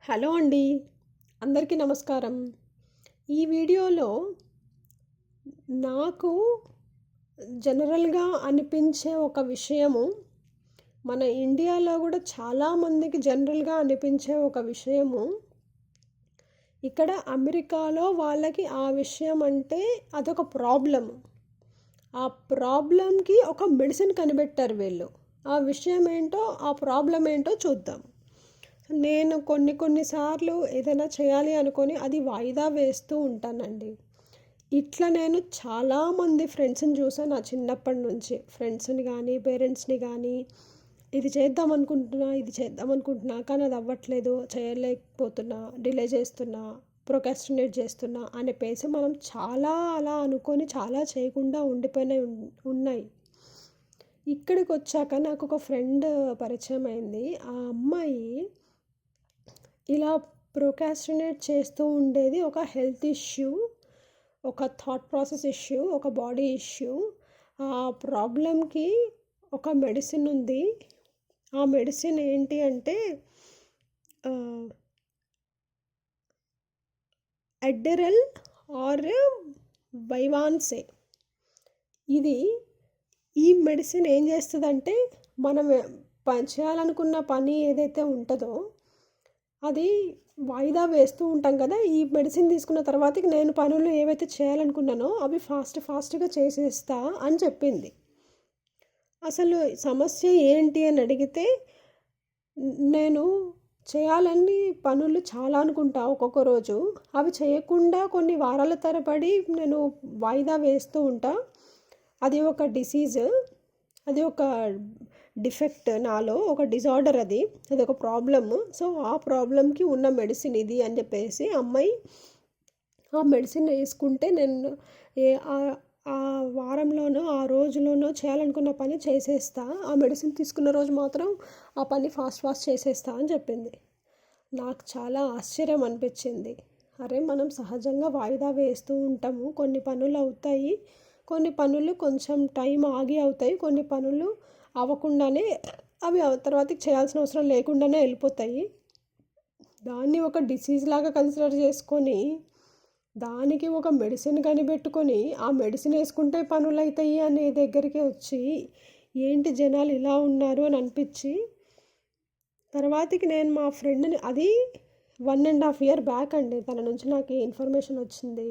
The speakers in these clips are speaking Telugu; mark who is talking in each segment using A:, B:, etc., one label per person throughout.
A: హలో అండి. అందరికీ నమస్కారం. ఈ వీడియోలో నాకు జనరల్‌గా అనిపించే ఒక విషయము, మన ఇండియాలో గూడా చాలామందికి జనరల్‌గా అనిపించే ఒక విషయము, ఇక్కడ అమెరికాలో వాళ్ళకి ఆ విషయం అంటే అదొక ప్రాబ్లమ్. ఆ ప్రాబ్లమ్‌కి ఒక మెడిసిన్ కనిపెట్టారు వీళ్ళు. ఆ విషయం ఏంటో, ఆ ప్రాబ్లమ్ ఏంటో చూద్దాం. నేను కొన్ని సార్లు ఏదైనా చేయాలి అనుకోని అది వాయిదా వేస్తూ ఉంటానండి. ఇట్లా నేను చాలామంది ఫ్రెండ్స్‌ని చూసాను నా చిన్నప్పటి నుంచి. ఫ్రెండ్స్‌ని గానీ, పేరెంట్స్‌ని గానీ, ఇది చేద్దాం అనుకుంటున్నా కానీ అది అవ్వట్లేదు, చేయలేకపోతున్నా, డిలే చేస్తున్నా, ప్రొకాస్టినేట్ చేస్తున్నా అని చెప్పేసి మనం చాలా అలా అనుకోని చాలా చేయకుండా ఉండిపోయినయి ఉన్నాయి. ఇక్కడికొచ్చాక నాకొక ఫ్రెండ్ పరిచయం అయింది. ఆ అమ్మాయి ఇలా ప్రొకాస్టినేట్ చేస్తూ ఉండేది. ఒక హెల్త్ ఇష్యూ, ఒక థాట్ ప్రాసెస్ ఇష్యూ, ఒక బాడీ ఇష్యూ. ఆ ప్రాబ్లమ్‌కి ఒక మెడిసిన్ ఉంది. ఆ మెడిసిన్ ఏంటి అంటే ఆహ్, అడ్డెరల్ ఆర్ వైవాన్సే. ఇది ఈ మెడిసిన్ ఏం చేస్తదంటే, మనం చేయాలనుకున్న పని ఏదైతే ఉంటదో అది వాయిదా వేస్తూ ఉంటాం కదా! ఈ మెడిసిన్ తీసుకున్న తర్వాతకి నేను పనులు ఏవైతే చేయాలనుకున్నానో అవి ఫాస్ట్‌గా చేసేస్తా అని చెప్పింది. అసలు సమస్య ఏంటి అని అడిగితే, నేను చేయాలని పనులు చాలా అనుకుంటా ఒక్కొక్క రోజు. అవి చేయకుండా కొన్ని వారాల తరబడి నేను వాయిదా వేస్తూ ఉంటా. అది ఒక డిసీజ్. అది ఒక డిఫెక్ట్ నాలో. ఒక డిజార్డర్ అది. అదొక ప్రాబ్లమ్. సో, ఆ ప్రాబ్లమ్‌కి ఉన్న మెడిసిన్ ఇది అని చెప్పేసి అమ్మాయి ఆ మెడిసిన్ ఏసుకుంటే నేను ఏ ఆ వారంలోనో, ఆ రోజులోనో చేయాలనుకున్న పని చేసేస్తా. ఆ మెడిసిన్ తీసుకున్న రోజు మాత్రం ఆ పని ఫాస్ట్ చేసేస్తా అని చెప్పింది. నాకు చాలా ఆశ్చర్యం అనిపించింది. అరే! మనం సహజంగా వాయిదా వేస్తూ ఉంటాము. కొన్ని పనులవుతాయి. కొన్ని పనులు కొంచెం టైం ఆగి అవుతాయి. కొన్ని పనులు అవ్వకుండానే అవి తర్వాతకి చేయాల్సిన అవసరం లేకుండానే వెళ్ళిపోతాయి. దాన్ని ఒక డిసీజ్ లాగా కన్సిడర్ చేసుకొని, దానికి ఒక మెడిసిన్ కనిపెట్టుకొని, ఆ మెడిసిన్ ఏసుకుంటే పనులైతాయి అనే దగ్గరికి వచ్చి, ఏంటి జనాలు ఇలా ఉన్నారు అని అనిపిచ్చి, తర్వాతకి నేను మా ఫ్రెండ్‌ని అది 1½ ఇయర్ బ్యాక్ అండి. తన నుంచి నాకు ఈ ఇన్ఫర్మేషన్ వచ్చింది.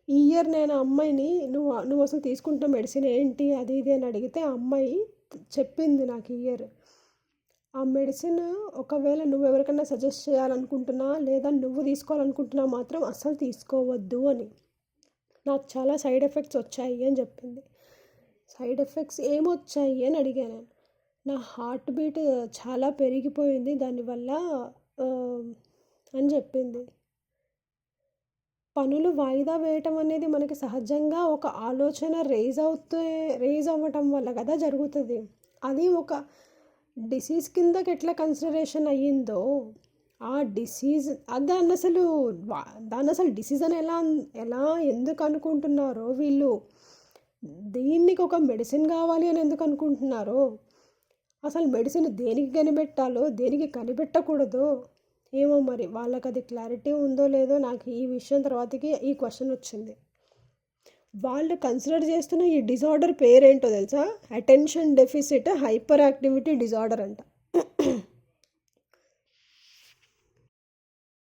A: ఈ ఇయర్ నేను ఆ అమ్మాయిని నువ్వసలు తీసుకుంటున్న మెడిసిన్ ఏంటి? అది ఇది అని అడిగితే, ఆ అమ్మాయి చెప్పింది నాకు ఈ ఇయర్. ఆ మెడిసిన్ ఒకవేళ నువ్వెవరికన్నా సజెస్ట్ చేయాలనుకుంటున్నా, లేదా నువ్వు తీసుకోవాలనుకుంటున్నా మాత్రం అస్సలు తీసుకోవద్దు అని. నాకు చాలా సైడ్ ఎఫెక్ట్స్ వచ్చాయి అని చెప్పింది. సైడ్ ఎఫెక్ట్స్ ఏమొచ్చాయి అని అడిగా నేను. నా హార్ట్ బీట్ చాలా పెరిగిపోయింది దానివల్ల అని చెప్పింది. పనులు వాయిదా వేయటం అనేది మనకి సహజంగా ఒక ఆలోచన రైజ్ అవ్వటం వల్ల కదా జరుగుతది. అది ఒక డిసీజ్ కిందకి ఎట్లా కన్సిడరేషన్ అయ్యిందో, ఆ డిసీజ్ దాన్నసలు దాన్నసలు డిసీజ్ అని ఎలా ఎందుకు అనుకుంటున్నారో వీళ్ళు, దీనికి ఒక మెడిసిన్ కావాలి అని ఎందుకు అనుకుంటున్నారో, అసలు మెడిసిన్ దేనికి కనిపెట్టాలో, దేనికి కనిపెట్టకూడదో ఏమో మరి. వాళ్ళకది క్లారిటీ ఉందో లేదో నాకు ఈ విషయం తర్వాతకి ఈ క్వెషన్ వచ్చింది. వాళ్ళు కన్సిడర్ చేస్తున్న ఈ డిజార్డర్ పేరేంటో తెలుసా? Attention deficit hyper activity disorder అంట.